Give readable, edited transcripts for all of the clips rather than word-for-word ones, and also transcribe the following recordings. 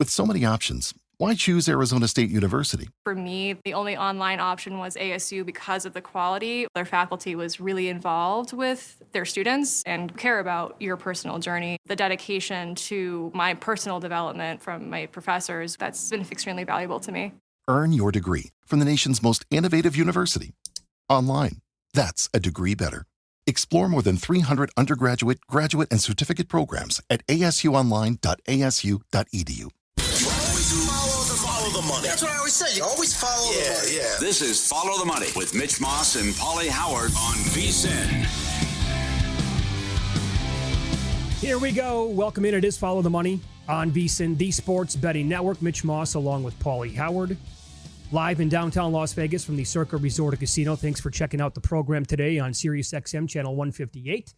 With so many options, why choose Arizona State University? For me, the only online option was ASU because of the quality. Their faculty was really involved with their students and care about your personal journey. The dedication to my personal development from my professors, that's been extremely valuable to me. Earn your degree from the nation's most innovative university. Online. That's a degree better. Explore more than 300 undergraduate, graduate, and certificate programs at asuonline.asu.edu. Follow the money. That's what I always say. You always follow the money. Yeah. This is Follow the Money with Mitch Moss and Pauly Howard on VSiN. Here we go. Welcome in. It is Follow the Money on VSiN, the Sports Betting Network. Mitch Moss along with Pauly Howard. Live in downtown Las Vegas from the Circa Resort and Casino. Thanks for checking out the program today on SiriusXM Channel 158.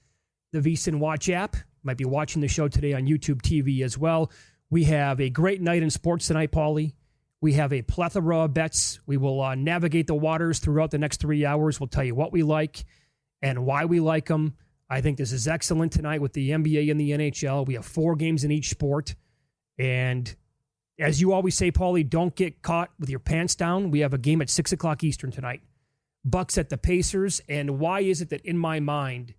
The VSiN Watch app. Might be watching the show today on YouTube TV as well. We have a great night in sports tonight, Pauly. We have a plethora of bets. We will navigate the waters throughout the next 3 hours. We'll tell you what we like and why we like them. I think this is excellent tonight with the NBA and the NHL. We have 4 games in each sport. And as you always say, Pauly, don't get caught with your pants down. We have a game at 6 o'clock Eastern tonight. Bucks at the Pacers. And why is it that in my mind,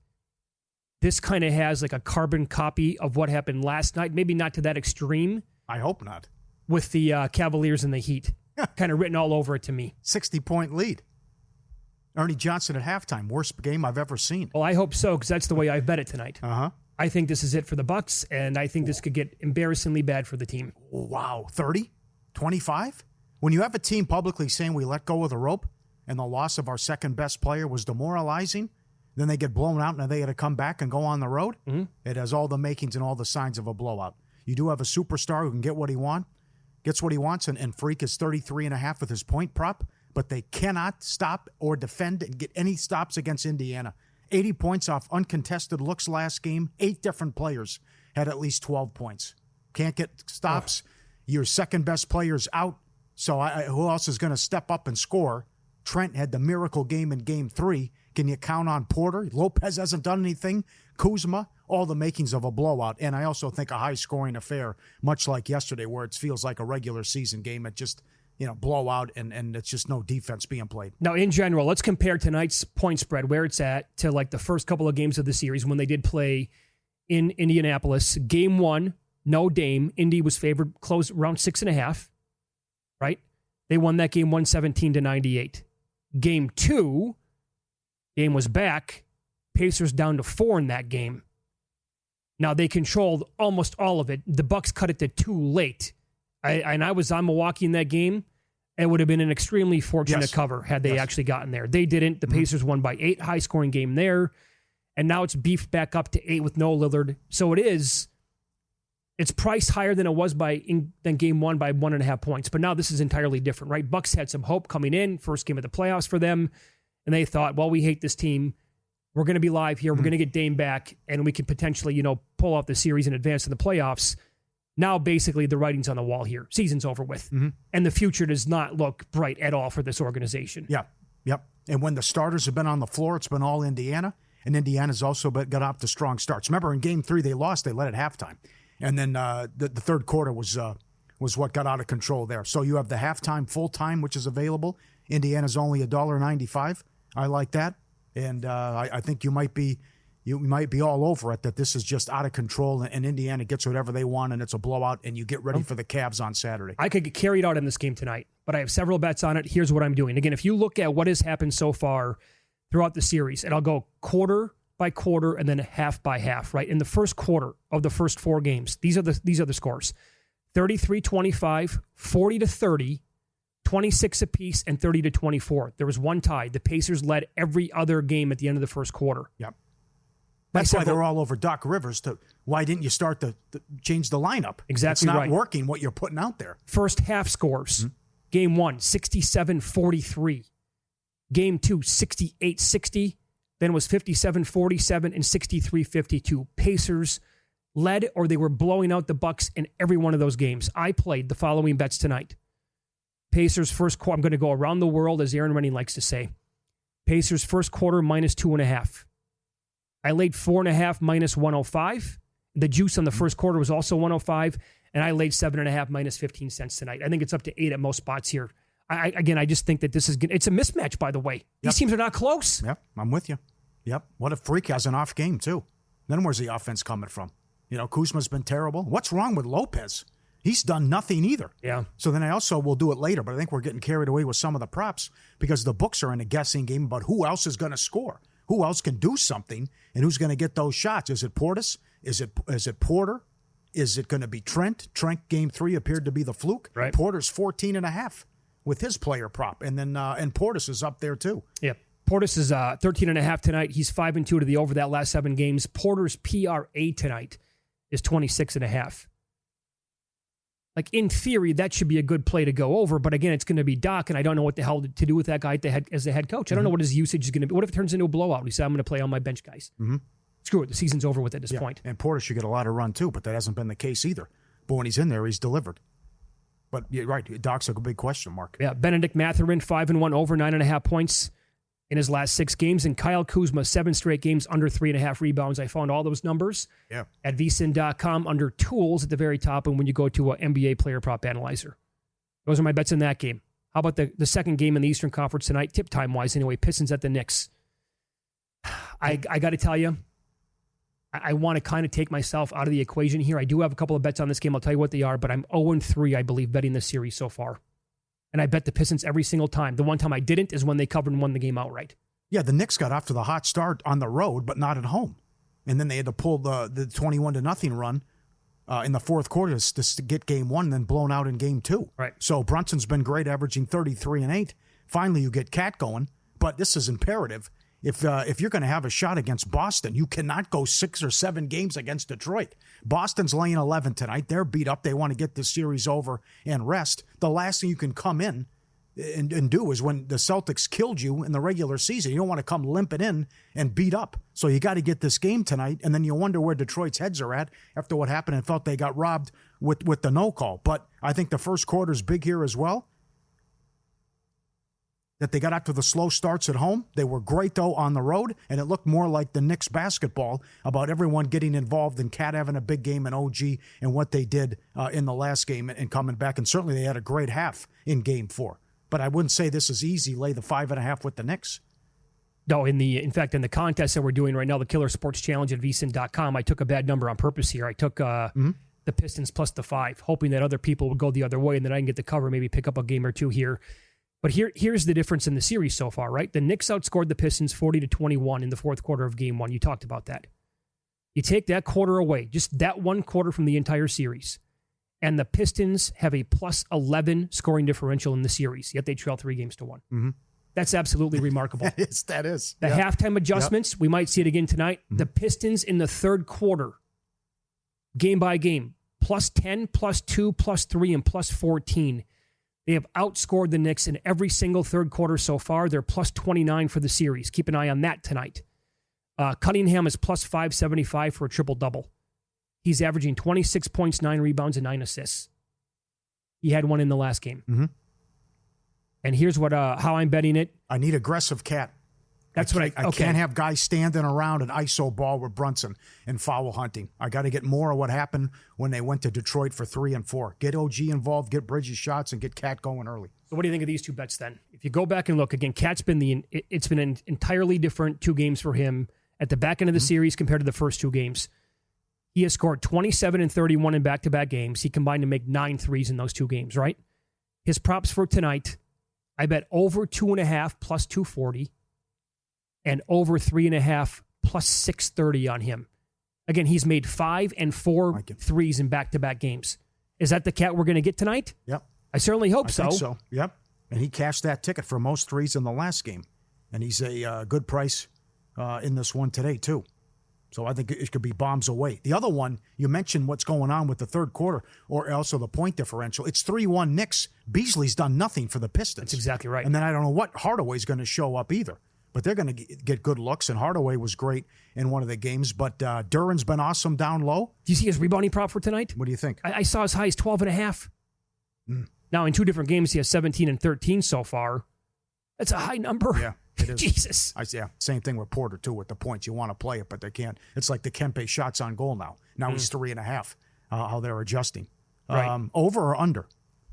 this kind of has like a carbon copy of what happened last night? Maybe not to that extreme. I hope not. With the Cavaliers and the Heat. Kind of written all over it to me. 60-point lead. Ernie Johnson at halftime. Worst game I've ever seen. Well, I hope so, because that's the way I bet it tonight. Uh-huh. I think this is it for the Bucks, and I think this could get embarrassingly bad for the team. Wow. 30? 25? When you have a team publicly saying we let go of the rope and the loss of our second best player was demoralizing, then they get blown out and they got to come back and go on the road, It has all the makings and all the signs of a blowout. You do have a superstar who can get what he wants. Gets what he wants, and Freak is 33.5 with his point prop, but they cannot stop or defend and get any stops against Indiana. 80 points off uncontested looks last game. 8 different players had at least 12 points. Can't get stops. Your second best player's out, so who else is going to step up and score? Trent had the miracle game in Game 3. Can you count on Porter? Lopez hasn't done anything. Kuzma, all the makings of a blowout. And I also think a high-scoring affair, much like yesterday, where it feels like a regular season game. It just, blowout, and it's just no defense being played. Now, in general, let's compare tonight's point spread, where it's at, to like the first couple of games of the series when they did play in Indianapolis. Game 1, no Dame. Indy was favored close around 6.5, right? They won that game 117-98. Game 2, Dame was back. Pacers down to 4 in that game. Now, they controlled almost all of it. The Bucks cut it to 2 late. I was on Milwaukee in that game. It would have been an extremely fortunate cover had they actually gotten there. They didn't. The Pacers won by 8. High-scoring game there. And now it's beefed back up to 8 with no Lillard. So it's priced higher than it was than game 1 by 1.5 points. But now this is entirely different, right? Bucks had some hope coming in. First game of the playoffs for them. And they thought, well, we hate this team. We're going to be live here. We're going to get Dame back, and we can potentially, pull off the series in advance of the playoffs. Now, basically, the writing's on the wall here. Season's over with. And the future does not look bright at all for this organization. Yep. And when the starters have been on the floor, it's been all Indiana. And Indiana's also got off to strong starts. Remember, in Game 3, they lost. They led at halftime. And then the third quarter was what got out of control there. So you have the halftime, full-time, which is available. Indiana's only $1.95. I like that. And I think you might be all over it, that this is just out of control and Indiana gets whatever they want and it's a blowout and you get ready for the Cavs on Saturday. I could get carried out in this game tonight, but I have several bets on it. Here's what I'm doing. Again, if you look at what has happened so far throughout the series, and I'll go quarter by quarter and then half by half, right? In the first quarter of the first 4 games, these are the scores. 33-25, 40-30, 26 apiece, and 30-24. There was one tie. The Pacers led every other game at the end of the first quarter. Yep. That's why they're all over Doc Rivers. Why didn't you start to change the lineup? Exactly right. It's not working what you're putting out there. First half scores. Game 1, 67-43. Game 2, 68-60. Then it was 57-47 and 63-52. Pacers led, or they were blowing out the Bucks in every one of those games. I played the following bets tonight. Pacers first quarter, I'm going to go around the world, as Aaron Rennie likes to say. Pacers first quarter minus 2.5. I laid 4.5 minus 105. The juice on the first quarter was also 105. And I laid 7.5 minus 15 cents tonight. I think it's up to 8 at most spots here. I just think that this is good. It's a mismatch, by the way. These teams are not close. Yep, I'm with you. Yep. What if Freak has an off game, too? Then where's the offense coming from? Kuzma's been terrible. What's wrong with Lopez? He's done nothing either. Yeah. So then we'll do it later, but I think we're getting carried away with some of the props because the books are in a guessing game about who else is going to score, who else can do something, and who's going to get those shots. Is it Portis? Is it Porter? Is it going to be Trent? Trent, game 3, appeared to be the fluke. Right. Porter's 14.5 with his player prop, and then and Portis is up there too. Yeah. Portis is 13.5 tonight. He's 5-2 to the over that last 7 games. Porter's PRA tonight is 26.5. Like, in theory, that should be a good play to go over, but again, it's going to be Doc, and I don't know what the hell to do with that guy as the head coach. I don't know what his usage is going to be. What if it turns into a blowout? He said, I'm going to play on my bench guys. Screw it. The season's over with at this point. And Porter should get a lot of run too, but that hasn't been the case either. But when he's in there, he's delivered. But you're right, Doc's a big question mark. Yeah, Benedict Mathurin, 5-1 over 9.5 points in his last 6 games, and Kyle Kuzma, 7 straight games under 3.5 rebounds. I found all those numbers at vsin.com under tools at the very top, and when you go to an NBA player prop analyzer. Those are my bets in that game. How about the second game in the Eastern Conference tonight, tip time-wise anyway, Pistons at the Knicks. I got to tell you, I want to kind of take myself out of the equation here. I do have a couple of bets on this game. I'll tell you what they are, but I'm 0-3, I believe, betting this series so far. And I bet the Pistons every single time. The one time I didn't is when they covered and won the game outright. Yeah, the Knicks got off to the hot start on the road, but not at home. And then they had to pull the 21-0 run in the fourth quarter to get game 1 and then blown out in game 2. Right. So Brunson's been great, averaging 33 and 8. Finally, you get Cat going, but this is imperative. If you're going to have a shot against Boston, you cannot go 6 or 7 games against Detroit. Boston's laying 11 tonight. They're beat up. They want to get this series over and rest. The last thing you can come in and do is when the Celtics killed you in the regular season. You don't want to come limping in and beat up. So you got to get this game tonight, and then you wonder where Detroit's heads are at after what happened and felt they got robbed with the no call. But I think the first quarter is big here as well. That they got out to the slow starts at home. They were great, though, on the road, and it looked more like the Knicks basketball about everyone getting involved and Cat having a big game and OG and what they did in the last game and coming back. And certainly they had a great half in game 4. But I wouldn't say this is easy, lay the 5.5 with the Knicks. No, in fact, in the contest that we're doing right now, the Killer Sports Challenge at vsin.com, I took a bad number on purpose here. I took the Pistons plus the 5, hoping that other people would go the other way and then I can get the cover, maybe pick up a game or two here. But here's the difference in the series so far, right? The Knicks outscored the Pistons 40-21 in the fourth quarter of game 1. You talked about that. You take that quarter away, just that one quarter from the entire series, and the Pistons have a plus 11 scoring differential in the series, yet they trail 3-1. Mm-hmm. That's absolutely remarkable. That is. The halftime adjustments, we might see it again tonight. Mm-hmm. The Pistons in the third quarter, game by game, plus 10, plus 2, plus 3, and plus 14. They have outscored the Knicks in every single third quarter so far. They're plus 29 for the series. Keep an eye on that tonight. Cunningham is plus 575 for a triple-double. He's averaging 26 points, 9 rebounds, and 9 assists. He had one in the last game. Mm-hmm. And here's what how I'm betting it. I need aggressive Cat. That's I can't have guys standing around an ISO ball with Brunson and foul hunting. I got to get more of what happened when they went to Detroit for 3 and 4. Get OG involved, get Bridges shots, and get Cat going early. So what do you think of these two bets then? If you go back and look again, Cat's been it's been an entirely different 2 games for him at the back end of the series compared to the first 2 games. He has scored 27 and 31 in back-to-back games. He combined to make 9 threes in those 2 games, right? His props for tonight, I bet over 2.5 plus 240. And over 3.5 plus 630 on him. Again, he's made 5 and 4 threes in back-to-back games. Is that the Cat we're going to get tonight? Yep. I certainly hope so. I think so, yep. And he cashed that ticket for most threes in the last game. And he's a good price in this one today, too. So I think it could be bombs away. The other one, you mentioned what's going on with the third quarter, or also the point differential. It's 3-1 Knicks. Beasley's done nothing for the Pistons. That's exactly right. And then I don't know what Hardaway's going to show up either. But they're going to get good looks, and Hardaway was great in one of the games. But Duran's been awesome down low. Do you see his rebounding prop for tonight? What do you think? I saw as high as 12.5. Now, in 2 different games, he has 17 and 13 so far. That's a high number. Yeah, it is. Jesus. Same thing with Porter, too, with the points. You want to play it, but they can't. It's like the Kempe shots on goal now. Now he's 3.5, how they're adjusting. Right. Over or under?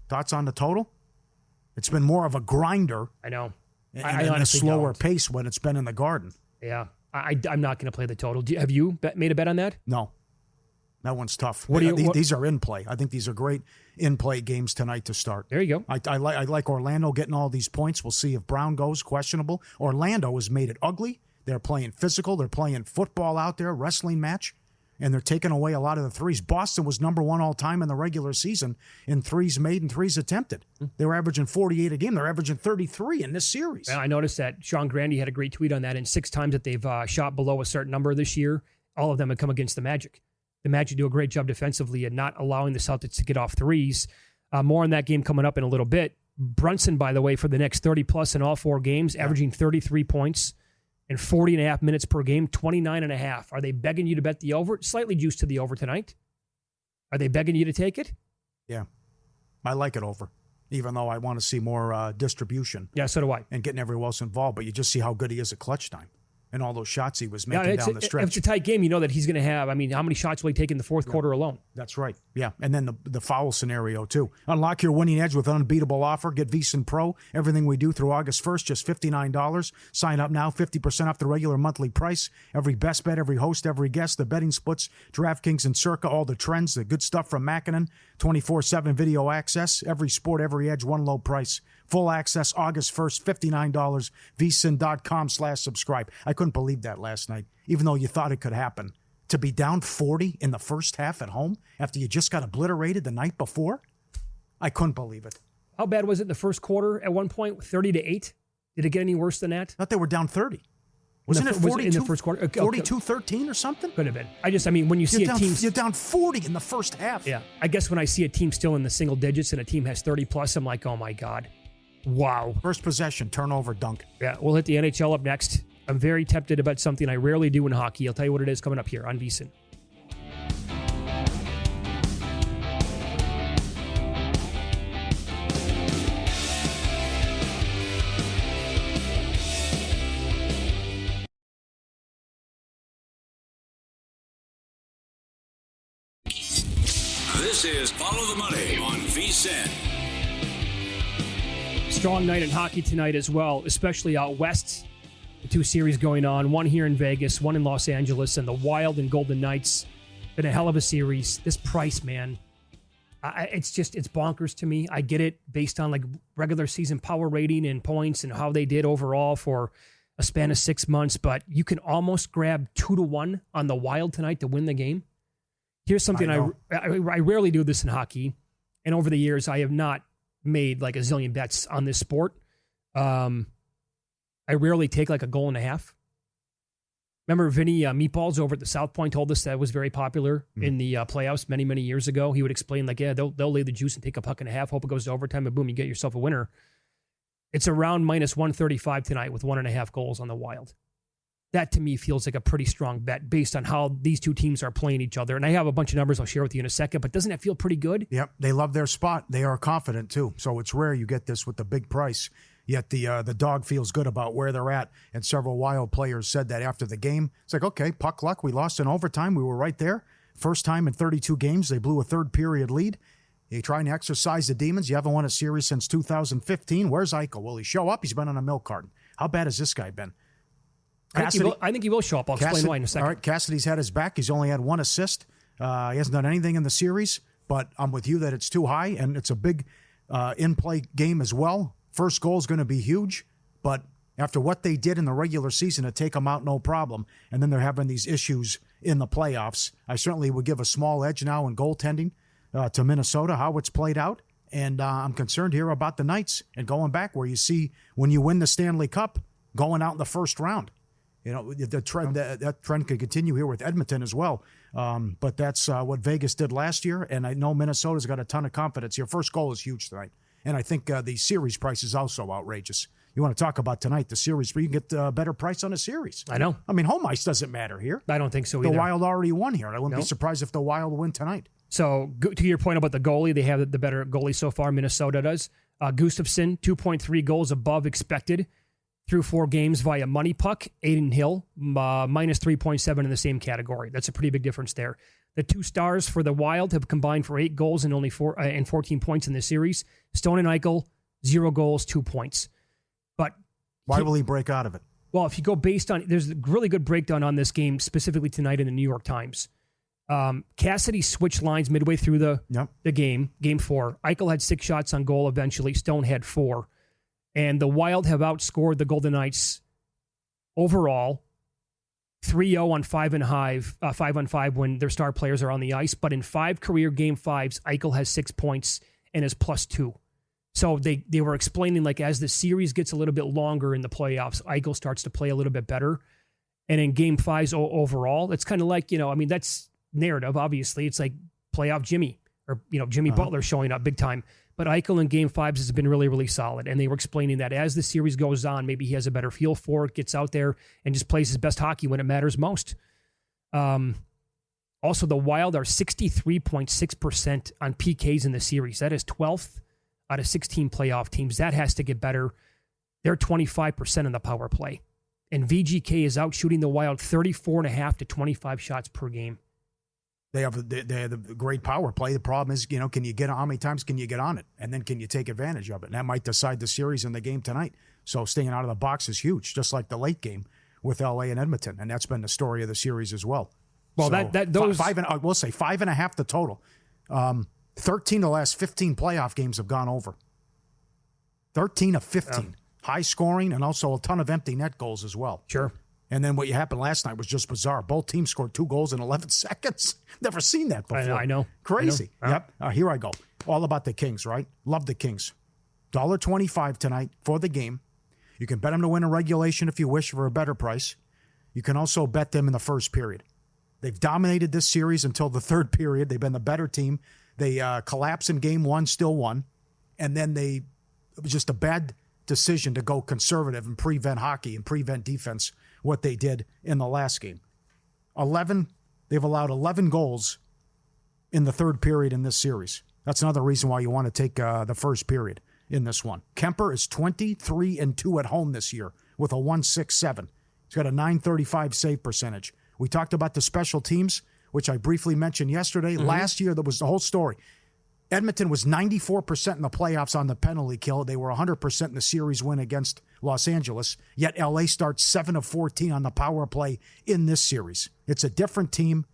Thoughts on the total? It's been more of a grinder. I know. And I a honestly slower don't. pace when it's been in the Garden. Yeah. I'm not going to play the total. Have you made a bet on that? No. That one's tough. What do you- These are in play. I think these are great in play games tonight to start. There you go. I like Orlando getting all these points. We'll see if Brown goes questionable. Orlando has made it ugly. They're playing physical. They're playing football out there, wrestling match, and they're taking away a lot of the threes. Boston was number one all time in the regular season in threes made and threes attempted. They were averaging 48 a game. They're averaging 33 in this series. And I noticed that Sean Grandy had a great tweet on that, and 6 times that they've shot below a certain number this year, all of them have come against the Magic. The Magic do a great job defensively and not allowing the Celtics to get off threes. More on that game coming up in a little bit. Brunson, by the way, for the next 30-plus in all 4 games, averaging 33 points and 40.5 minutes per game, 29.5. Are they begging you to bet the over? Slightly juiced to the over tonight. Are they begging you to take it? Yeah. I like it over, even though I want to see more distribution. Yeah, so do I. And getting everyone else involved, but you just see how good he is at clutch time. And all those shots he was making down the stretch. If it's a tight game, you know that he's going to have, how many shots will he take in the fourth quarter alone? That's right. Yeah. And then the foul scenario, too. Unlock your winning edge with an unbeatable offer. Get VSiN Pro. Everything we do through August 1st, just $59. Sign up now, 50% off the regular monthly price. Every best bet, every host, every guest, the betting splits, DraftKings and Circa, all the trends, the good stuff from Mackinnon, 24/7 video access, every sport, every edge, one low price. Full access August 1st, $59, vsin.com/subscribe. I couldn't believe that last night, even though you thought it could happen. To be down 40 in the first half at home after you just got obliterated the night before? I couldn't believe it. How bad was it in the first quarter at one point, 30-8? Did it get any worse than that? I thought they were down 30. Wasn't it 42, in the first quarter? 42-13 or something? Could have been. When you see a team... You're down 40 in the first half. Yeah. I guess when I see a team still in the single digits and a team has 30-plus, I'm like, oh, my God. Wow. First possession, turnover, dunk. Yeah, we'll hit the NHL up next. I'm very tempted about something I rarely do in hockey. I'll tell you what it is coming up here on VSiN. This is Follow the Money on VSiN. Strong night in hockey tonight as well, especially out west. The 2 series going on, one here in Vegas, one in Los Angeles, and the Wild and Golden Knights. Been a hell of a series. This price, man, it's bonkers to me. I get it based on like regular season power rating and points and how they did overall for a span of 6 months, but you can almost grab 2-1 on the Wild tonight to win the game. Here's something I rarely do this in hockey, and over the years I have not made like a zillion bets on this sport. I rarely take like a goal and a half. Remember Vinny Meatballs over at the South Point told us that was very popular in the playoffs many, many years ago. He would explain like, yeah, they'll lay the juice and take a puck and a half, hope it goes to overtime, and boom, you get yourself a winner. It's around minus 135 tonight with 1.5 goals on the Wild. That to me feels like a pretty strong bet based on how these two teams are playing each other. And I have a bunch of numbers I'll share with you in a second, but doesn't that feel pretty good? Yep, they love their spot. They are confident too. So it's rare you get this with the big price. Yet the dog feels good about where they're at. And several Wild players said that after the game. It's like, okay, puck luck. We lost in overtime. We were right there. First time in 32 games, they blew a third period lead. You try and exercise the demons. You haven't won a series since 2015. Where's Eichel? Will he show up? He's been on a milk carton. How bad has this guy been? I think he will show up. I'll explain why in a second. All right, Cassidy's had his back. He's only had 1 assist. He hasn't done anything in the series, but I'm with you that it's too high, and it's a big in-play game as well. First goal is going to be huge, but after what they did in the regular season to take them out, no problem, and then they're having these issues in the playoffs, I certainly would give a small edge now in goaltending to Minnesota, how it's played out, and I'm concerned here about the Knights and going back where you see when you win the Stanley Cup, going out in the first round. You know, the trend that trend could continue here with Edmonton as well. But that's what Vegas did last year, and I know Minnesota's got a ton of confidence here. First goal is huge tonight, and I think the series price is also outrageous. You want to talk about tonight, the series, where you can get a better price on a series. I know. I mean, home ice doesn't matter here. I don't think so either. The Wild already won here, and I wouldn't be surprised if the Wild win tonight. So to your point about the goalie, they have the better goalie so far. Minnesota does. Gustafsson, 2.3 goals above expected through 4 games via money puck. Aiden Hill, minus 3.7 in the same category. That's a pretty big difference there. The two stars for the Wild have combined for 8 goals and only 14 points in this series. Stone and Eichel, 0 goals, 2 points. But why will he break out of it? Well, if you go based on, there's a really good breakdown on this game specifically tonight in the New York Times. Cassidy switched lines midway through the game 4. Eichel had 6 shots on goal eventually. Stone had 4. And the Wild have outscored the Golden Knights overall 3-0 on 5-on-5 when their star players are on the ice. But in 5 career Game 5s, Eichel has 6 points and is +2. So they were explaining, like, as the series gets a little bit longer in the playoffs, Eichel starts to play a little bit better. And in Game 5s overall, it's kind of like, that's narrative, obviously. It's like playoff Jimmy or, Jimmy Butler showing up big time. But Eichel in Game 5s has been really, really solid. And they were explaining that as the series goes on, maybe he has a better feel for it, gets out there and just plays his best hockey when it matters most. Also, the Wild are 63.6% on PKs in the series. That is 12th out of 16 playoff teams. That has to get better. They're 25% on the power play. And VGK is out shooting the Wild 34.5 to 25 shots per game. They have a great power play. The problem is, can you get how many times can you get on it? And then can you take advantage of it? And that might decide the series and the game tonight. So staying out of the box is huge, just like the late game with LA and Edmonton. And that's been the story of the series as well. Well, so those we'll say 5.5 the total. 13 of the last 15 playoff games have gone over. 13 of 15. High scoring and also a ton of empty net goals as well. Sure. And then what happened last night was just bizarre. Both teams scored 2 goals in 11 seconds. Never seen that before. I know. Crazy. I know. Yep. Here I go. All about the Kings, right? Love the Kings. $1.25 tonight for the game. You can bet them to win in regulation if you wish for a better price. You can also bet them in the first period. They've dominated this series until the third period. They've been the better team. They collapse in Game 1, still won. And then it was just a bad decision to go conservative and prevent hockey and prevent defense, what they did in the last game. They've allowed 11 goals in the third period in this series. That's another reason why you want to take the first period in this one. Kemper is 23-2 at home this year with a 1.67. He's got a .935 save percentage. We talked about the special teams, which I briefly mentioned yesterday. Mm-hmm. Last year, that was the whole story. Edmonton was 94% in the playoffs on the penalty kill. They were 100% in the series win against Los Angeles. Yet LA starts 7 of 14 on the power play in this series. It's a different team.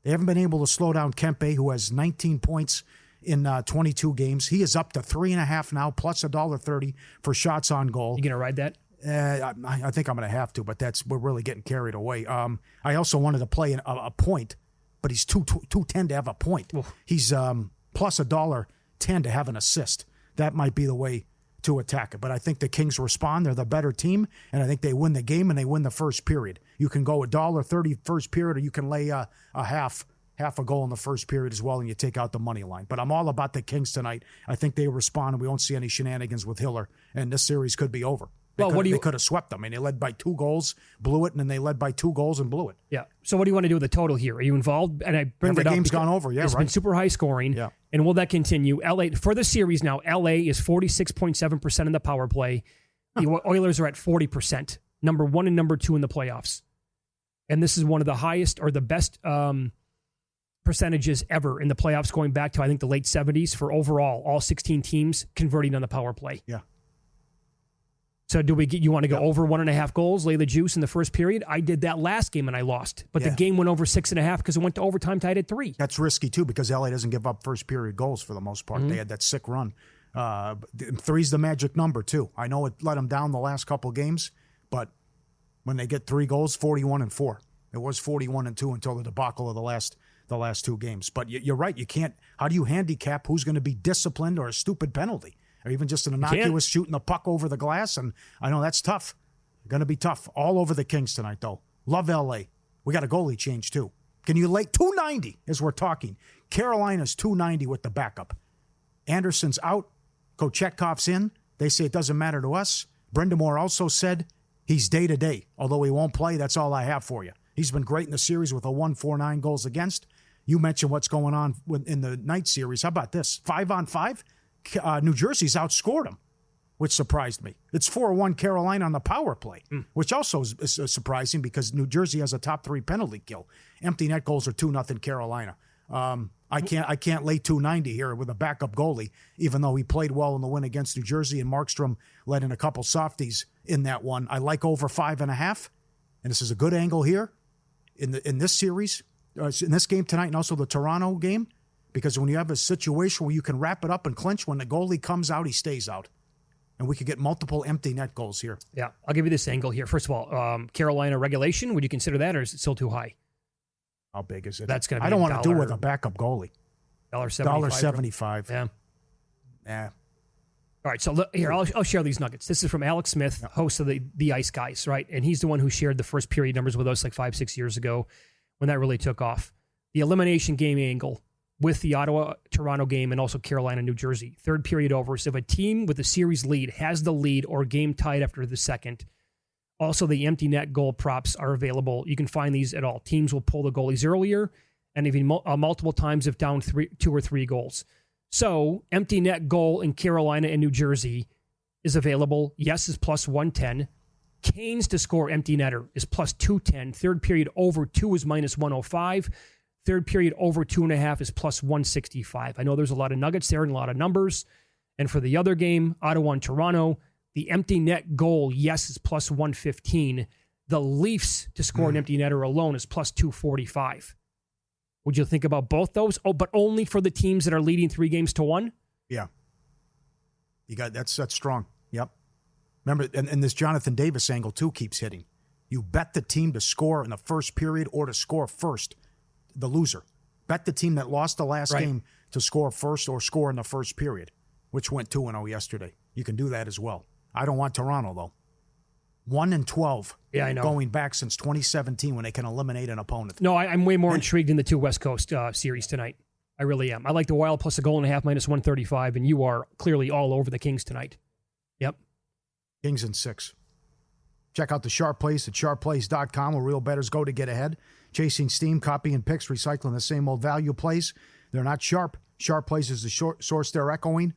They haven't been able to slow down Kempe, who has 19 points in 22 games. He is up to 3.5 now, plus $1.30 for shots on goal. You going to ride that? I think I'm going to have to, but we're really getting carried away. I also wanted to play a point, but he's 210 to have a point. Oof. He's plus $1.10 to have an assist. That might be the way to attack it. But I think the Kings respond. They're the better team, and I think they win the game and they win the first period. You can go $1.30 first period, or you can lay a half a goal in the first period as well, and you take out the money line. But I'm all about the Kings tonight. I think they respond, and we won't see any shenanigans with Hiller, and this series could be over. They could have swept them. I mean, they led by 2 goals, blew it, and then they led by 2 goals and blew it. Yeah. So what do you want to do with the total here? Are you involved? And I bring that up. The game's gone over. Yeah, it's been super high scoring. Yeah. And will that continue? LA for the series now. LA is 46.7% in the power play. The Oilers are at 40%, number 1 and number 2 in the playoffs. And this is one of the highest or the best percentages ever in the playoffs, going back to I think the late 70s for overall all 16 teams converting on the power play. Yeah. So you want to go over 1.5 goals, lay the juice in the first period? I did that last game and I lost. But the game went over 6.5 because it went to overtime tied at 3. That's risky too because LA doesn't give up first period goals for the most part. Mm-hmm. They had that sick run. 3's the magic number too. I know it let them down the last couple games, but when they get 3 goals, 41-4. It was 41-2 until the debacle of the last 2 games. But you're right. You can't. How do you handicap who's going to be disciplined or a stupid penalty? Or even just an innocuous shooting the puck over the glass. And I know that's tough. Going to be tough. All over the Kings tonight, though. Love L.A. We got a goalie change, too. Can you lay 290 as we're talking? Carolina's 290 with the backup. Anderson's out. Kochekhov's in. They say it doesn't matter to us. Brindamore also said he's day-to-day. Although he won't play, that's all I have for you. He's been great in the series with a 1.49 goals against. You mentioned what's going on in the night series. How about this? 5-on-5? New Jersey's outscored them. which surprised me. It's 4-1 Carolina on the power play, which also is surprising because New Jersey has a top 3 penalty kill. Empty net goals are 2-0 Carolina. I can't lay 290 here with a backup goalie, even though he played well in the win against New Jersey and Markstrom let in a couple softies in that one. I like over 5.5, and this is a good angle here in this series, in this game tonight, and also the Toronto game, because when you have a situation where you can wrap it up and clinch, when the goalie comes out, he stays out. And we could get multiple empty net goals here. Yeah, I'll give you this angle here. First of all, Carolina regulation, would you consider that, or is it still too high? How big is it? That's going to be I don't want to do it with a backup goalie. $1.75. $1.75. Yeah. All right, so look, here, I'll share these nuggets. This is from Alex Smith, host of the Ice Guys, right? And he's the one who shared the first period numbers with us like 5-6 years ago when that really took off. The elimination game angle with the Ottawa-Toronto game and also Carolina-New Jersey. Third period over. So if a team with a series lead has the lead or game tied after the second, also the empty net goal props are available. You can find these at all. Teams will pull the goalies earlier and even multiple times if down 2 or 3 goals. So empty net goal in Carolina and New Jersey is available. Yes is plus 110. Canes to score empty netter is plus 210. Third period over 2 is minus 105. Third period over 2.5 is plus 165. I know there's a lot of nuggets there and a lot of numbers. And for the other game, Ottawa and Toronto, the empty net goal, yes, is plus 115. The Leafs to score an empty netter alone is plus 245. Would you think about both those? Oh, but only for the teams that are leading 3-1? Yeah. You got that's strong. Yep. Remember, and this Jonathan Davis angle too keeps hitting. You bet the team to score in the first period or to score first. The loser. Bet the team that lost the last game to score first or score in the first period, which went 2-0 yesterday. You can do that as well. I don't want Toronto, though. 1-12. Yeah, I know. Going back since 2017 when they can eliminate an opponent. No, I'm way more intrigued in the 2 West Coast series tonight. I really am. I like the Wild plus a goal and a half minus 135, and you are clearly all over the Kings tonight. Yep. Kings in 6. Check out the Sharp Plays at sharpplays.com where real bettors go to get ahead. Chasing steam, copying picks, recycling the same old value plays. They're not sharp. Sharp Plays is the source they're echoing.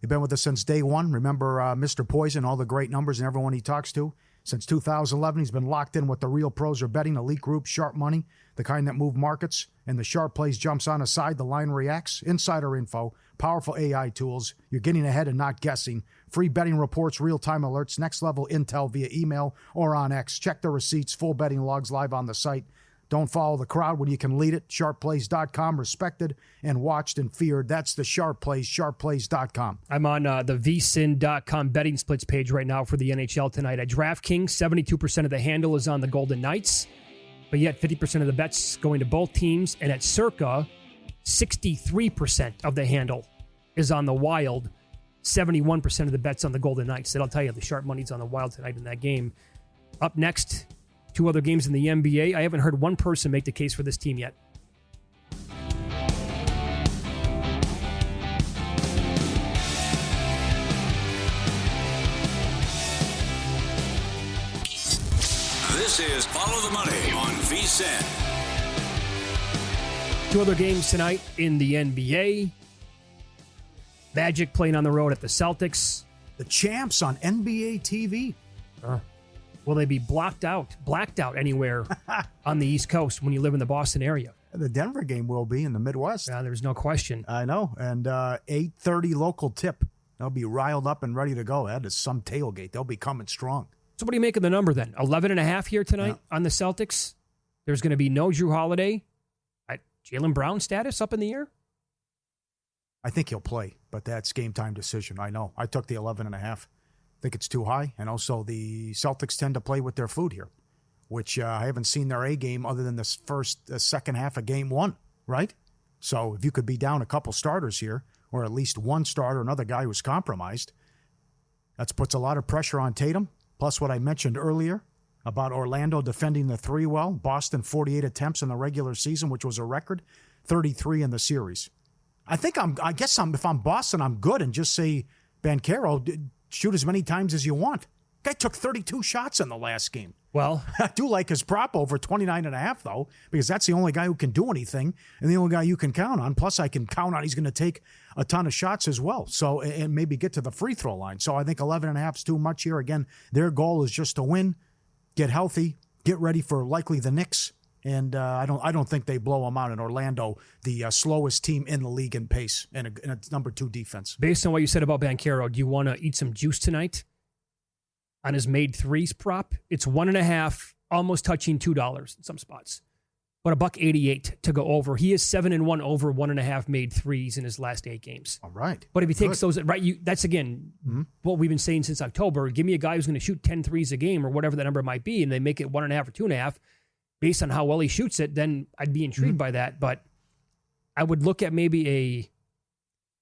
You've been with us since day one. Remember Mr. Poison, all the great numbers and everyone he talks to. Since 2011, he's been locked in with the real pros are betting, elite group, sharp money, the kind that move markets. And the Sharp Plays jumps on a side, the line reacts. Insider info, powerful AI tools. You're getting ahead and not guessing. Free betting reports, real-time alerts, next-level intel via email or on X. Check the receipts, full betting logs live on the site. Don't follow the crowd when you can lead it. SharpPlays.com, respected and watched and feared. That's the Sharp Plays, SharpPlays.com. I'm on the vsin.com betting splits page right now for the NHL tonight. At DraftKings, 72% of the handle is on the Golden Knights, but yet 50% of the bets going to both teams. And at Circa, 63% of the handle is on the Wild, 71% of the bets on the Golden Knights. That'll tell you the sharp money's on the Wild tonight in that game. Up next, 2 other games in the NBA. I haven't heard one person make the case for this team yet. This is Follow the Money on VSiN. 2 other games tonight in the NBA. Magic playing on the road at the Celtics. The champs on NBA TV. Will they be blacked out anywhere on the East Coast when you live in the Boston area? The Denver game will be in the Midwest. There's no question. I know. And 8:30 local tip. They'll be riled up and ready to go. That is some tailgate. They'll be coming strong. So what do you make of the number then? 11.5 here tonight on the Celtics. There's going to be no Drew Holiday. Jaylen Brown status up in the air? I think he'll play, but that's game time decision. I know. I took the 11.5. Think it's too high. And also the Celtics tend to play with their food here, which I haven't seen their A game other than this second half of game 1, right? So if you could be down a couple starters here, or at least one starter, another guy who's compromised, that puts a lot of pressure on Tatum. Plus what I mentioned earlier about Orlando defending the 3 well. Boston 48 attempts in the regular season, which was a record, 33 in the series. I guess if I'm Boston, I'm good and just say Banchero, shoot as many times as you want. Guy took 32 shots in the last game. Well, I do like his prop over 29.5, though, because that's the only guy who can do anything and the only guy you can count on. Plus, I can count on he's going to take a ton of shots as well. So, and maybe get to the free throw line. So I think 11.5 is too much here. Again, their goal is just to win, get healthy, get ready for likely the Knicks. And I don't think they blow them out in Orlando, the slowest team in the league in pace and a number 2 defense. Based on what you said about Banchero, do you want to eat some juice tonight on his made threes prop? It's 1.5, almost touching $2 in some spots, but $1.88 to go over. He is 7-1 over 1.5 made threes in his last 8 games. All right. But if he takes those, right, that's again what we've been saying since October. Give me a guy who's going to shoot 10 threes a game or whatever the number might be, and they make it 1.5 or 2.5. Based on how well he shoots it, then I'd be intrigued by that. But I would look at maybe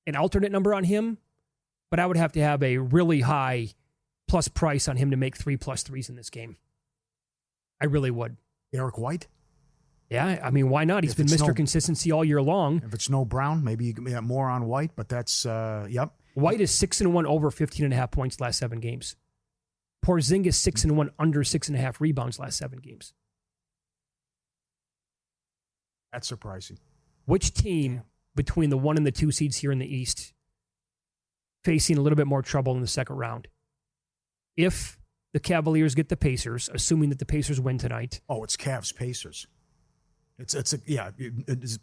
an alternate number on him, but I would have to have a really high plus price on him to make 3+ threes in this game. I really would. Eric White? Yeah, I mean, why not? He's been Mr. Consistency all year long. If it's no Brown, maybe you can get more on White, but that's, yep. White is 6-1 over 15.5 points last 7 games. Porzingis 6-1 under 6.5 rebounds last 7 games. That's surprising. Which team between the 1 and the 2 seeds here in the East facing a little bit more trouble in the second round? If the Cavaliers get the Pacers, assuming that the Pacers win tonight. Oh, it's Cavs Pacers. It's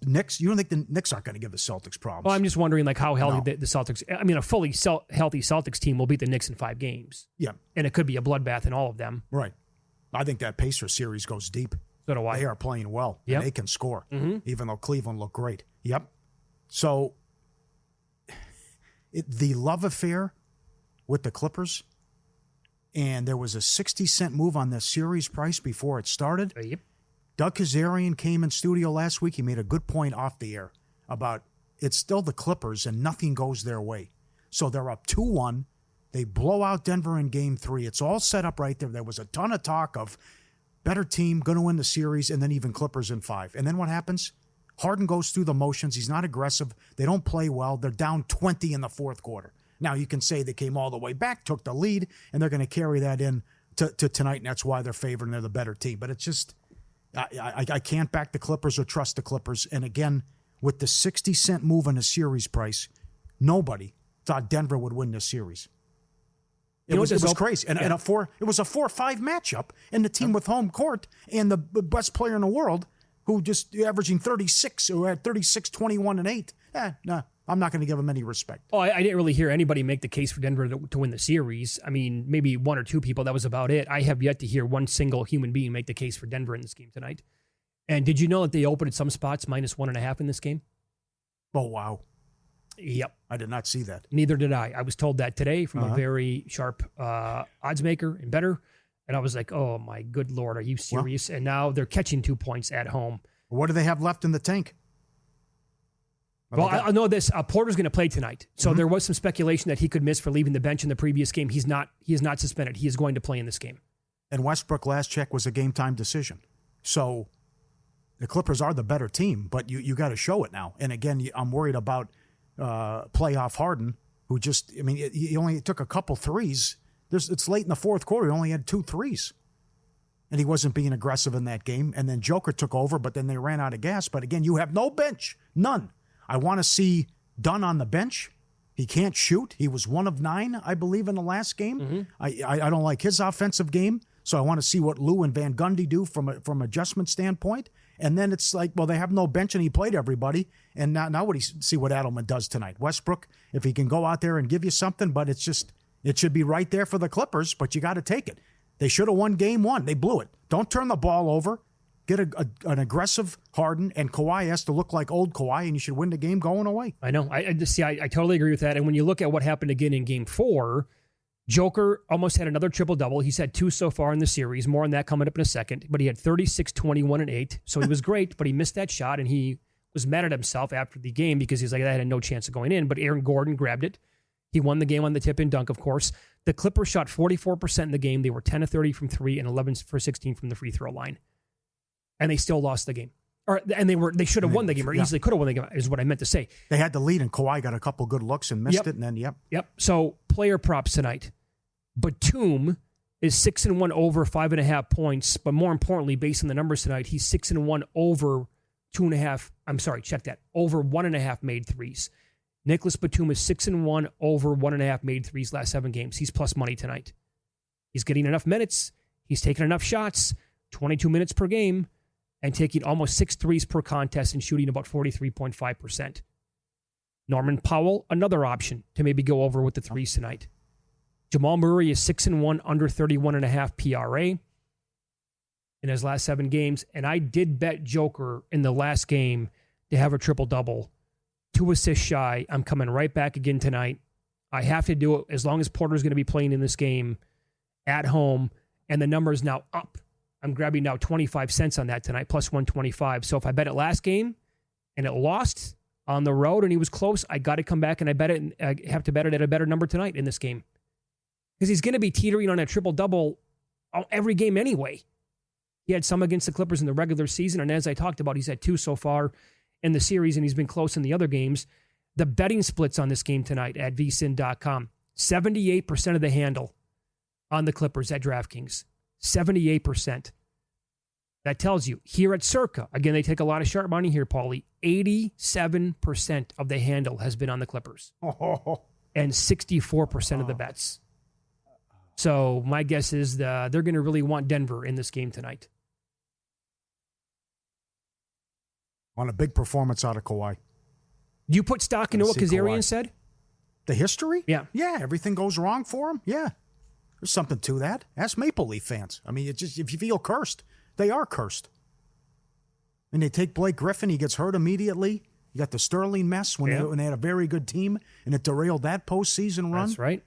Knicks. You don't think the Knicks aren't going to give the Celtics problems? Well, I'm just wondering like how healthy the Celtics. I mean, a fully healthy Celtics team will beat the Knicks in 5 games. Yeah, and it could be a bloodbath in all of them. Right. I think that Pacers series goes deep. So do I. They are playing well. Yep. And they can score, even though Cleveland looked great. Yep. So the love affair with the Clippers, and there was a 60-cent move on the series price before it started. Yep. Doug Kazarian came in studio last week. He made a good point off the air about it's still the Clippers and nothing goes their way. So they're up 2-1. They blow out Denver in Game 3. It's all set up right there. There was a ton of talk of better team, going to win the series, and then even Clippers in 5. And then what happens? Harden goes through the motions. He's not aggressive. They don't play well. They're down 20 in the 4th quarter. Now, you can say they came all the way back, took the lead, and they're going to carry that in to tonight, and that's why they're favored and they're the better team. But it's just, I can't back the Clippers or trust the Clippers. And again, with the 60-cent move on the series price, nobody thought Denver would win this series. It was crazy. And it was a 4-5 matchup, and the team with home court and the best player in the world who just averaging 36, who had 36, 21, and 8. No, I'm not going to give him any respect. Oh, I didn't really hear anybody make the case for Denver to win the series. I mean, maybe 1 or 2 people. That was about it. I have yet to hear one single human being make the case for Denver in this game tonight. And did you know that they opened at some spots -1.5 in this game? Oh, wow. Yep. I did not see that. Neither did I. I was told that today from a very sharp odds maker and bettor. And I was like, oh, my good Lord, are you serious? Well, and now they're catching 2 points at home. What do they have left in the tank? Well, I know this. Porter's going to play tonight. So there was some speculation that he could miss for leaving the bench in the previous game. He is not suspended. He is going to play in this game. And Westbrook, last check, was a game-time decision. So the Clippers are the better team, but you got to show it now. And again, I'm worried about playoff Harden, who just, I mean, he only took a couple threes. It's late in the 4th quarter. He only had 2 threes. And he wasn't being aggressive in that game. And then Joker took over, but then they ran out of gas. But again, you have no bench. None. I want to see Dunn on the bench. He can't shoot. He was 1 of 9, I believe, in the last game. I don't like his offensive game. So I want to see what Lou and Van Gundy do from adjustment standpoint. And then it's like, well, they have no bench, and he played everybody. And now what do you see what Adelman does tonight? Westbrook, if he can go out there and give you something, but it's just, it should be right there for the Clippers, but you got to take it. They should have won Game 1. They blew it. Don't turn the ball over. Get an aggressive Harden, and Kawhi has to look like old Kawhi, and you should win the game going away. I know. I totally agree with that. And when you look at what happened again in Game 4, Joker almost had another triple-double. He's had 2 so far in the series. More on that coming up in a second. But he had 36, 21, and 8. So he was great, but he missed that shot, and he was mad at himself after the game because he's like, that had no chance of going in. But Aaron Gordon grabbed it. He won the game on the tip-in dunk, of course. The Clippers shot 44% in the game. They were 10 of 30 from 3 and 11 for 16 from the free throw line. And they still lost the game. They should have won the game, or easily could have won the game, is what I meant to say. They had the lead, and Kawhi got a couple good looks and missed it, and then, Yep. So, player props tonight. Batum is 6-1 over 5.5 points, but more importantly, based on the numbers tonight, he's 6-1 over 2.5. I'm sorry, check that. Over 1.5 made threes. Nicholas Batum is 6-1 over 1.5 made threes last 7 games. He's plus money tonight. He's getting enough minutes. He's taking enough shots, 22 minutes per game, and taking almost 6 threes per contest and shooting about 43.5%. Norman Powell, another option to maybe go over with the threes tonight. Jamal Murray is 6-1 under 31.5 PRA in his last 7 games. And I did bet Joker in the last game to have a triple-double. 2 assists shy. I'm coming right back again tonight. I have to do it as long as Porter's going to be playing in this game at home. And the number is now up. I'm grabbing now 25 cents on that tonight, plus 125. So if I bet it last game and it lost on the road and he was close, I got to come back and I bet it. And I have to bet it at a better number tonight in this game. Because he's going to be teetering on a triple-double every game anyway. He had some against the Clippers in the regular season, and as I talked about, he's had 2 so far in the series, and he's been close in the other games. The betting splits on this game tonight at vsin.com. 78% of the handle on the Clippers at DraftKings. 78%. That tells you, here at Circa, again, they take a lot of sharp money here, Pauly. 87% of the handle has been on the Clippers. And 64% of the bets. So my guess is they're going to really want Denver in this game tonight. Want a big performance out of Kawhi. Do you put stock into what Kazarian said? The history? Yeah. Yeah, everything goes wrong for him. Yeah. There's something to that. Ask Maple Leaf fans. I mean, it's just, if you feel cursed, they are cursed. And they take Blake Griffin, he gets hurt immediately. You got the Sterling mess when they had a very good team, and it derailed that postseason run. That's right.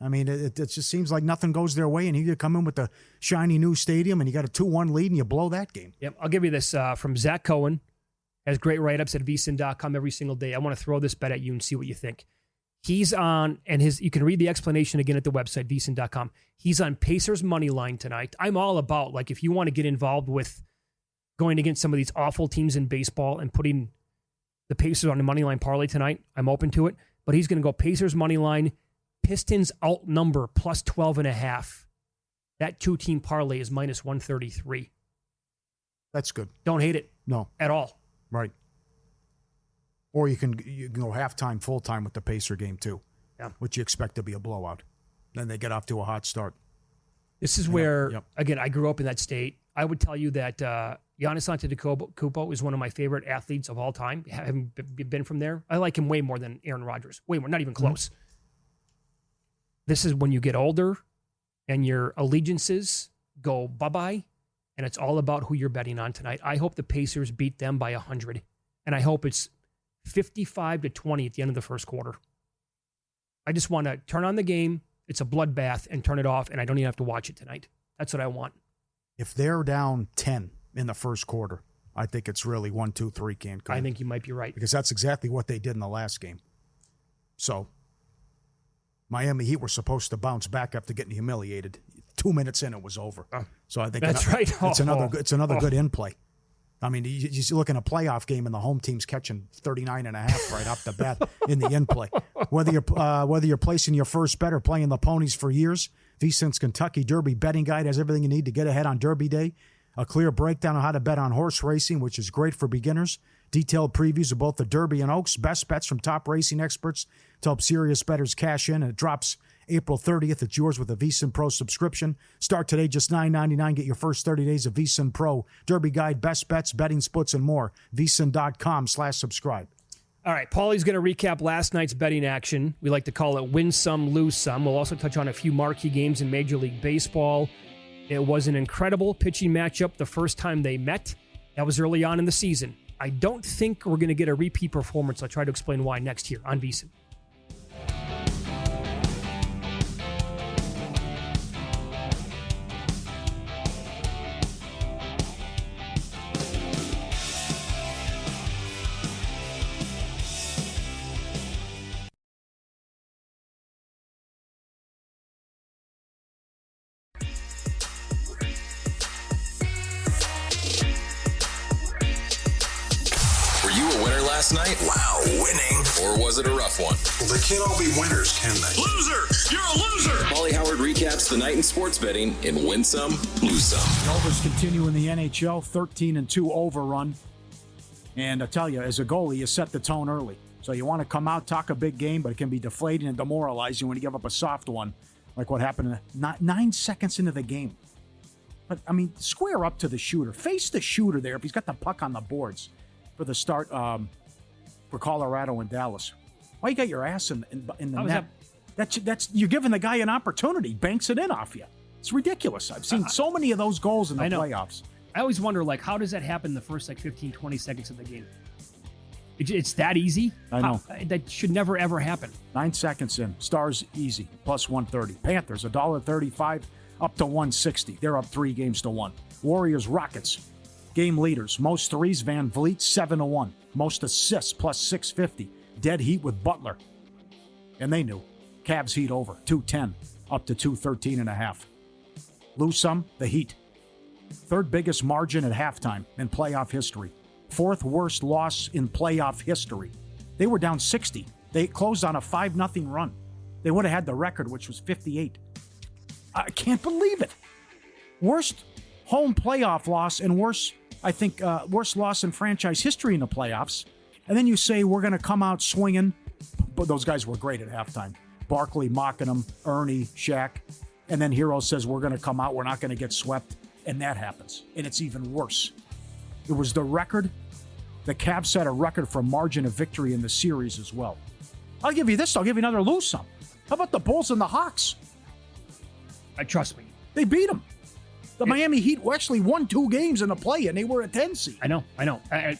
I mean, it just seems like nothing goes their way, and you come in with the shiny new stadium, and you got a 2-1 lead, and you blow that game. Yep, I'll give you this from Zach Cohen. Has great write-ups at vsin.com every single day. I want to throw this bet at you and see what you think. He's on, and you can read the explanation again at the website, vsin.com. He's on Pacers money line tonight. I'm all about, like, if you want to get involved with going against some of these awful teams in baseball and putting the Pacers on the money line parlay tonight, I'm open to it. But he's going to go Pacers money line, Pistons alt number plus 12.5. That 2-team parlay is minus 133. That's good. Don't hate it. No. At all. Right. Or you can go halftime, full-time with the Pacer game, too. Yeah. Which you expect to be a blowout. Then they get off to a hot start. This is where, again, I grew up in that state. I would tell you that Giannis Antetokounmpo is one of my favorite athletes of all time. Having been from there, I like him way more than Aaron Rodgers. Way more, not even close. Mm-hmm. This is when you get older and your allegiances go bye-bye, and it's all about who you're betting on tonight. I hope the Pacers beat them by 100, and I hope it's 55-20 at the end of the first quarter. I just want to turn on the game. It's a bloodbath, and turn it off, and I don't even have to watch it tonight. That's what I want. If they're down 10 in the first quarter, I think it's really 1, 2, 3 Cancun. I think you might be right. Because that's exactly what they did in the last game. So Miami Heat were supposed to bounce back after getting humiliated. 2 minutes in, it was over. So I think that's right. It's another good in play. I mean, you look in a playoff game and the home team's catching 39.5 right off the bat in the in play. Whether you're placing your first bet or playing the ponies for years, VSiN's Kentucky Derby betting guide has everything you need to get ahead on Derby Day. A clear breakdown on how to bet on horse racing, which is great for beginners. Detailed previews of both the Derby and Oaks. Best bets from top racing experts to help serious bettors cash in. And it drops April 30th. It's yours with a VSiN Pro subscription. Start today, just $9.99. Get your first 30 days of VSiN Pro. Derby guide, best bets, betting splits, and more. VSiN.com/subscribe. All right, Pauly's going to recap last night's betting action. We like to call it win some, lose some. We'll also touch on a few marquee games in Major League Baseball. It was an incredible pitching matchup the first time they met. That was early on in the season. I don't think we're going to get a repeat performance. I'll try to explain why next year on VSiN. Last night? Wow, winning. Or was it a rough one? Well, they can't all be winners, can they? Loser! You're a loser! Pauly Howard recaps the night in sports betting in Win Some, Lose Some. The overs continue in the NHL, 13-2 overrun. And I tell you, as a goalie, you set the tone early. So you want to come out, talk a big game, but it can be deflating and demoralizing when you give up a soft one, like what happened 9 seconds into the game. But, I mean, square up to the shooter. Face the shooter there if he's got the puck on the boards for the start for Colorado and Dallas. Why you got your ass in the net? That's you're giving the guy an opportunity. Banks it in off you. It's ridiculous. I've seen so many of those goals in the playoffs. I always wonder, like, how does that happen in the first, 15, 20 seconds of the game? It's that easy? I know. That should never, ever happen. 9 seconds in. Stars easy, plus 130. Panthers, $1.35, up to 160. They're up 3 games to 1. Warriors, Rockets, game leaders. Most threes, Van Vliet, 7-1. Most assists, plus 650. Dead heat with Butler. And they knew. Cavs Heat over, 210, up to 213.5. Lose some, the Heat. Third biggest margin at halftime in playoff history. Fourth worst loss in playoff history. They were down 60. They closed on a 5-0 run. They would have had the record, which was 58. I can't believe it. Worst home playoff loss and worst loss in franchise history in the playoffs. And then you say we're going to come out swinging. But those guys were great at halftime. Barkley mocking them, Ernie, Shaq. And then Hero says we're going to come out, we're not going to get swept. And that happens. And it's even worse. It was the record. The Cavs set a record for margin of victory in the series as well. I'll give you this. I'll give you another lose some. How about the Bulls and the Hawks? Trust me. They beat them. The Miami Heat actually won 2 games in the play, and they were a 10 seed. I know.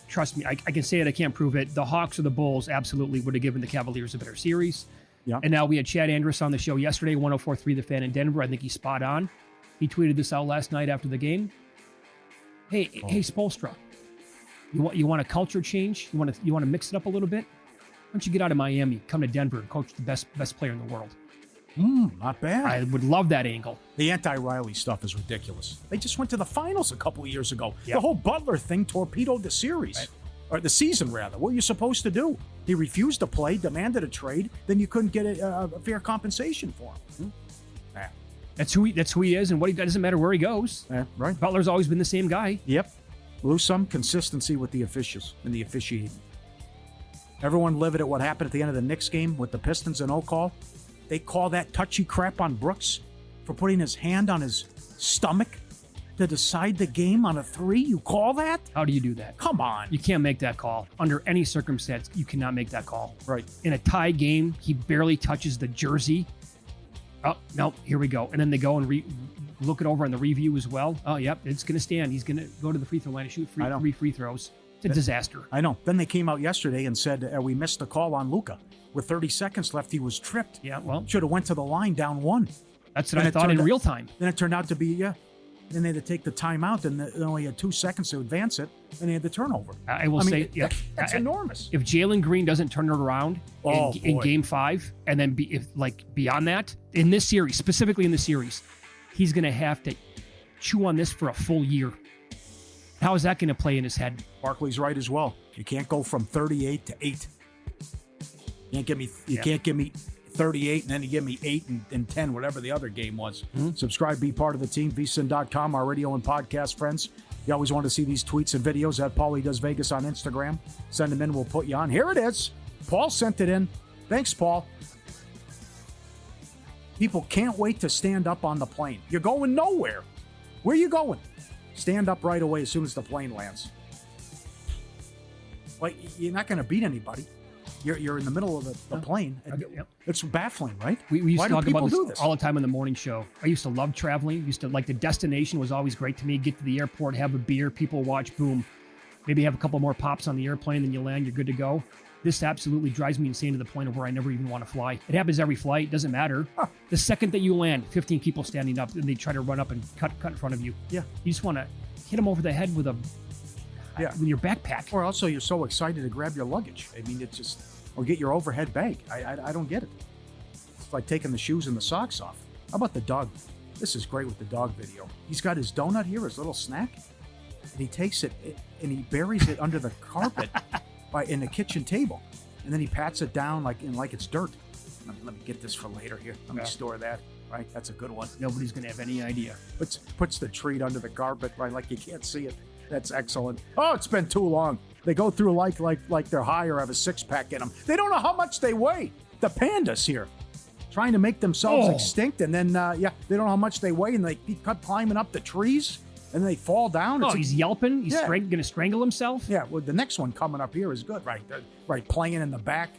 Trust me. I can say it. I can't prove it. The Hawks or the Bulls absolutely would have given the Cavaliers a better series. Yeah. And now we had Chad Andrus on the show yesterday, 104.3 The Fan in Denver. I think he's spot on. He tweeted this out last night after the game. Hey, Spoelstra, you want a culture change? You want to mix it up a little bit? Why don't you get out of Miami, come to Denver, and coach the best player in the world? Not bad. I would love that angle. The anti-Riley stuff is ridiculous. They just went to the finals a couple of years ago. Yep. The whole Butler thing torpedoed the series. Right. Or the season, rather. What were you supposed to do? He refused to play, demanded a trade, then you couldn't get a fair compensation for him. That's who he is, and what he does. Doesn't matter where he goes. Right. Butler's always been the same guy. Yep. Lose some consistency with the officials and the officiating. Everyone livid at what happened at the end of the Knicks game with the Pistons and no call. They call that touchy crap on Brooks for putting his hand on his stomach to decide the game on a 3. You call that? How do you do that? Come on. You can't make that call. Under any circumstance, you cannot make that call. Right. In a tie game, he barely touches the jersey. Oh, no, here we go. And then they go and look it over in the review as well. Oh, yep, it's going to stand. He's going to go to the free throw line and shoot 3 free throws. It's a disaster. I know. Then they came out yesterday and said, we missed the call on Luka. With 30 seconds left, he was tripped. Yeah, well. Should have went to the line down 1. That's what I thought in real time. Then it turned out to be, Then they had to take the timeout, and they only had 2 seconds to advance it, and they had the turnover. I will say, yeah, that's enormous. If Jalen Green doesn't turn it around in Game 5, and then beyond that, in this series, specifically in this series, he's going to have to chew on this for a full year. How is that going to play in his head? Barkley's right as well. You can't go from 38 to 8. You can't give me 38 and then you give me 8 and 10, whatever the other game was. Subscribe, be part of the team, vsin.com, our radio and podcast friends. You always want to see these tweets and videos at Pauly Does Vegas on Instagram. Send them in, we'll put you on. Here it is. Paul sent it in. Thanks, Paul. People can't wait to stand up on the plane. You're going nowhere. Where are you going? Stand up right away as soon as the plane lands. Like, you're not going to beat anybody. You're in the middle of the plane. Yep. It's baffling, right? We used to talk about this all the time in the morning show. I used to love traveling. The destination was always great to me. Get to the airport, have a beer, people watch, boom. Maybe have a couple more pops on the airplane, then you land, you're good to go. This absolutely drives me insane to the point of where I never even want to fly. It happens every flight, doesn't matter. The second that you land, 15 people standing up, and they try to run up and cut in front of you. Yeah. You just want to hit them over the head with your backpack. Or also you're so excited to grab your luggage. I mean, it's just, or get your overhead bag. I don't get it. It's like taking the shoes and the socks off. How about the dog? This is great with the dog video. He's got his donut here, his little snack, and he takes it and he buries it under the carpet in the kitchen table. And then he pats it down like it's dirt. Let me get this for later here. Let me store that. Right? That's a good one. Nobody's going to have any idea. Puts the treat under the carpet, right? Like you can't see it. That's excellent. Oh, it's been too long. They go through like they're high or have a six-pack in them. They don't know how much they weigh. The pandas here, trying to make themselves extinct, and then they don't know how much they weigh, and they keep climbing up the trees, and they fall down. He's yelping. He's going to strangle himself. Yeah, well, the next one coming up here is good, right? Right, playing in the back,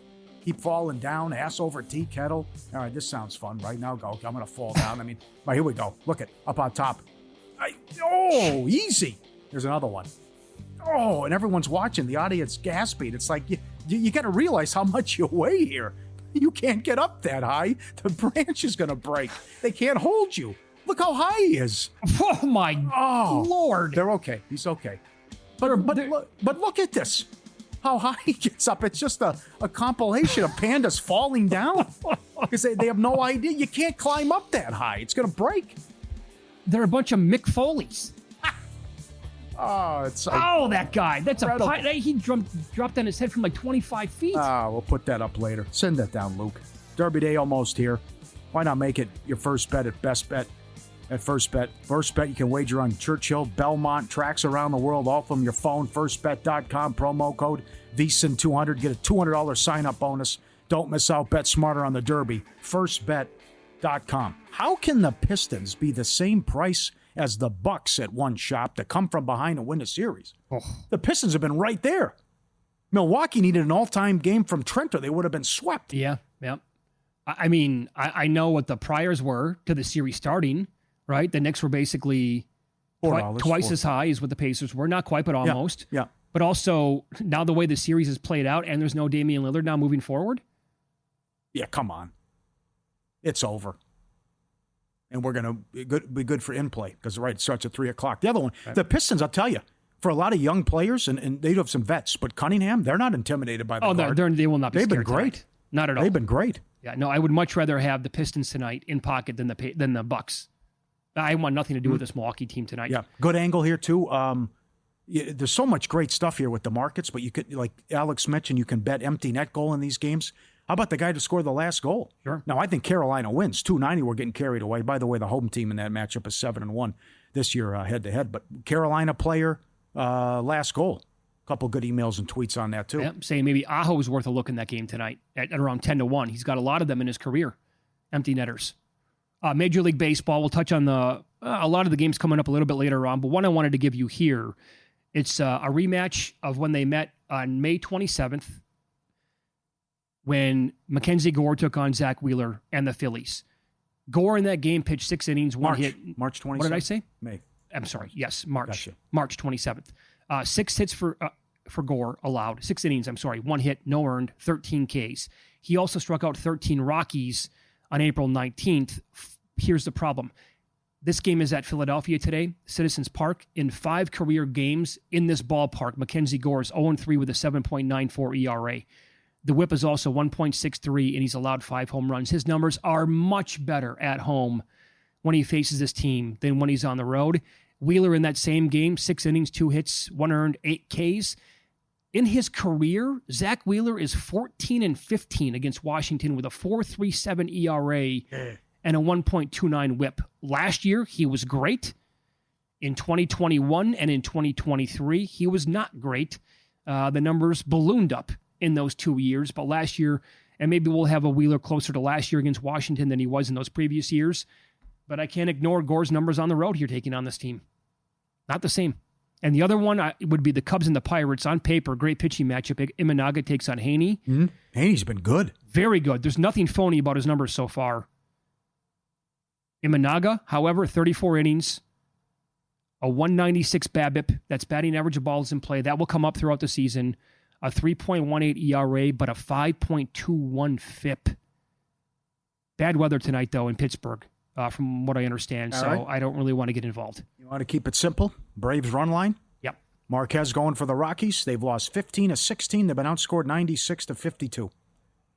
keep falling down, ass over tea kettle. All right, this sounds fun. Right now, go. I'm going to fall down. Right, here we go. Look at up on top. Easy. There's another one. Oh, and everyone's watching. The audience gasping. It's like you got to realize how much you weigh here. You can't get up that high. The branch is going to break. They can't hold you. Look how high he is. Oh, my Lord. They're okay. He's okay. But look at this. How high he gets up. It's just a compilation of pandas falling down. Because they have no idea. You can't climb up that high. It's going to break. They're a bunch of Mick Foleys. That guy. That's incredible. He dropped on his head from like 25 feet. We'll put that up later. Send that down, Luke. Derby Day almost here. Why not make it your first bet at Best Bet at First Bet? First Bet, you can wager on Churchill, Belmont, tracks around the world, all from your phone. FirstBet.com, promo code VSIN200. Get a $200 sign-up bonus. Don't miss out. Bet smarter on the Derby. FirstBet.com. How can the Pistons be the same price as the Bucks at one shop to come from behind and win the series? The Pistons have been right there. Milwaukee needed an all-time game from Trent or they would have been swept. Yeah. I know what the priors were to the series starting, right? The Knicks were basically twice as high as what the Pacers were. Not quite, but almost. Yeah. But also, now the way the series is played out and there's no Damian Lillard now moving forward. Yeah, come on. It's over. And we're going to be good for in-play because, it starts at 3 o'clock. The other one, the Pistons, I'll tell you, for a lot of young players, and they do have some vets, but Cunningham, they're not intimidated by the guard. They will not be scared. They've been great. Tonight. Not at all. They've been great. Yeah, no, I would much rather have the Pistons tonight in pocket than the Bucks. I want nothing to do with this Milwaukee team tonight. Yeah, good angle here, too. There's so much great stuff here with the markets, but you could, like Alex mentioned, you can bet empty net goal in these games. How about the guy to score the last goal? Sure. Now, I think Carolina wins. 290, we're getting carried away. By the way, the home team in that matchup is 7-1 this year head-to-head. But Carolina player, last goal. A couple good emails and tweets on that, too. Yep, saying maybe Aho is worth a look in that game tonight at around 10-1. He's got a lot of them in his career, empty netters. Major League Baseball, we'll touch on a lot of the games coming up a little bit later on, but one I wanted to give you here, it's a rematch of when they met on May 27th, when Mackenzie Gore took on Zach Wheeler and the Phillies. Gore in that game pitched 6 innings, one hit. March 27th. What did I say? May. I'm sorry. Yes, March. Gotcha. March 27th. 6 hits for Gore allowed. 6 innings, I'm sorry. 1 hit, no earned, 13 Ks. He also struck out 13 Rockies on April 19th. Here's the problem. This game is at Philadelphia today, Citizens Park. In 5 career games in this ballpark, Mackenzie Gore is 0-3 with a 7.94 ERA. The whip is also 1.63, and he's allowed 5 home runs. His numbers are much better at home when he faces this team than when he's on the road. Wheeler in that same game, 6 innings, 2 hits, 1 earned, 8 Ks. In his career, Zach Wheeler is 14-15 against Washington with a 4.37 ERA and a 1.29 whip. Last year, he was great. In 2021 and in 2023, he was not great. The numbers ballooned up in those 2 years, but last year, and maybe we'll have a Wheeler closer to last year against Washington than he was in those previous years, but I can't ignore Gore's numbers on the road here taking on this team. Not the same. And the other one would be the Cubs and the Pirates. On paper, great pitching matchup. Imanaga takes on Haney. Mm-hmm. Haney's been good. Very good. There's nothing phony about his numbers so far. Imanaga, however, 34 innings, a 196 BABIP. That's batting average of balls in play. That will come up throughout the season. A 3.18 ERA, but a 5.21 FIP. Bad weather tonight, though, in Pittsburgh, from what I understand. All so right. I don't really want to get involved. You want to keep it simple? Braves run line? Yep. Marquez going for the Rockies. They've lost 15 of 16. They've been outscored 96-52.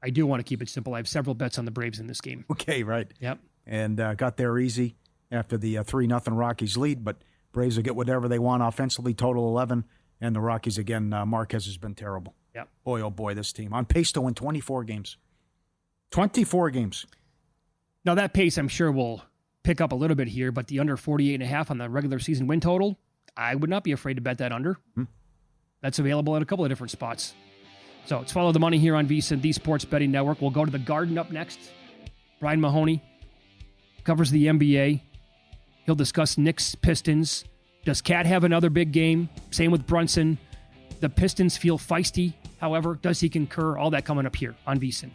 I do want to keep it simple. I have several bets on the Braves in this game. Okay, right. Yep. And got there easy after the 3-0 Rockies lead, but Braves will get whatever they want offensively, total 11. And the Rockies, again, Marquez has been terrible. Yep. Boy, oh boy, this team. On pace to win 24 games. 24 games. Now, that pace, I'm sure, will pick up a little bit here, but the under 48.5 on the regular season win total, I would not be afraid to bet that under. That's available at a couple of different spots. So it's Follow the Money here on VSiN, the Sports Betting Network. We'll go to the Garden up next. Brian Mahoney covers the NBA. He'll discuss Knicks, Pistons. Does Cat have another big game? Same with Brunson. The Pistons feel feisty. However, does he concur? All that coming up here on VSiN.